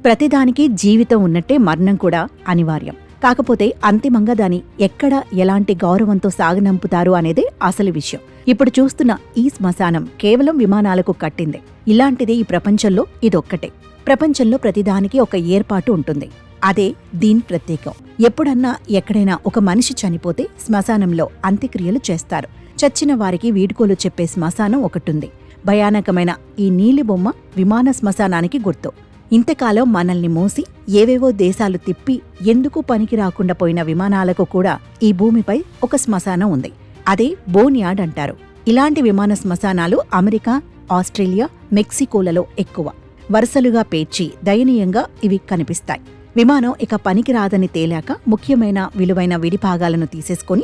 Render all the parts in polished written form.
ప్రతిదానికి జీవితం ఉన్నట్టే మరణం కూడా అనివార్యం. కాకపోతే అంతిమంగా దాని ఎక్కడ ఎలాంటి గౌరవంతో సాగనంపుతారు అనేదే అసలు విషయం. ఇప్పుడు చూస్తున్న ఈ శ్మశానం కేవలం విమానాలకు కట్టిందే. ఇలాంటిదే ఈ ప్రపంచంలో ఇదొక్కటే. ప్రపంచంలో ప్రతిదానికి ఒక ఏర్పాటు ఉంటుంది. అదే దీని ప్రత్యేకం. ఎప్పుడన్నా ఎక్కడైనా ఒక మనిషి చనిపోతే శ్మశానంలో అంత్యక్రియలు చేస్తారు. చచ్చిన వారికి వీడ్కోలు చెప్పే శ్మశానం ఒకటుంది. భయానకమైన ఈ నీలి బొమ్మ విమాన శ్మశానానికి గుర్తు. ఇంతకాలం మనల్ని మోసి ఏవేవో దేశాలు తిప్పి ఎందుకు పనికి రాకుండా పోయిన విమానాలకు కూడా ఈ భూమిపై ఒక శ్మశానం ఉంది. అదే బోన్ యార్డ్ అంటారు. ఇలాంటి విమాన శ్మశానాలు అమెరికా, ఆస్ట్రేలియా, మెక్సికోలలో ఎక్కువ. వరుసలుగా పేర్చి దయనీయంగా ఇవి కనిపిస్తాయి. విమానం ఇక పనికి రాదని తేలాక ముఖ్యమైన విలువైన విడిభాగాలను తీసేసుకుని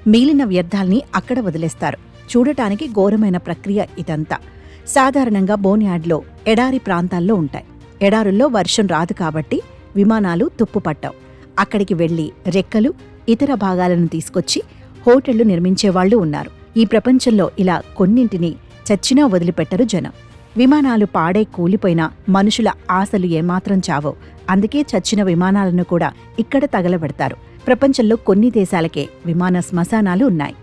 మిగిలిన వ్యర్థాల్ని అక్కడ వదిలేస్తారు. చూడటానికి ఘోరమైన ప్రక్రియ ఇదంతా. సాధారణంగా బోన్ యార్డ్లో ఎడారి ప్రాంతాల్లో ఉంటాయి. ఎడారుల్లో వర్షం రాదు కాబట్టి విమానాలు తుప్పుపట్టవు. అక్కడికి వెళ్లి రెక్కలు, ఇతర భాగాలను తీసుకొచ్చి హోటళ్లు నిర్మించేవాళ్లు ఉన్నారు. ఈ ప్రపంచంలో ఇలా కొన్నింటిని చచ్చినా వదిలిపెట్టరు జనం. విమానాలు పాడై కూలిపోయినా మనుషుల ఆశలు ఏమాత్రం చావో. అందుకే చచ్చిన విమానాలను కూడా ఇక్కడ తగలబెడతారు. ప్రపంచంలో కొన్ని దేశాలకే విమాన శ్మశానాలు ఉన్నాయి.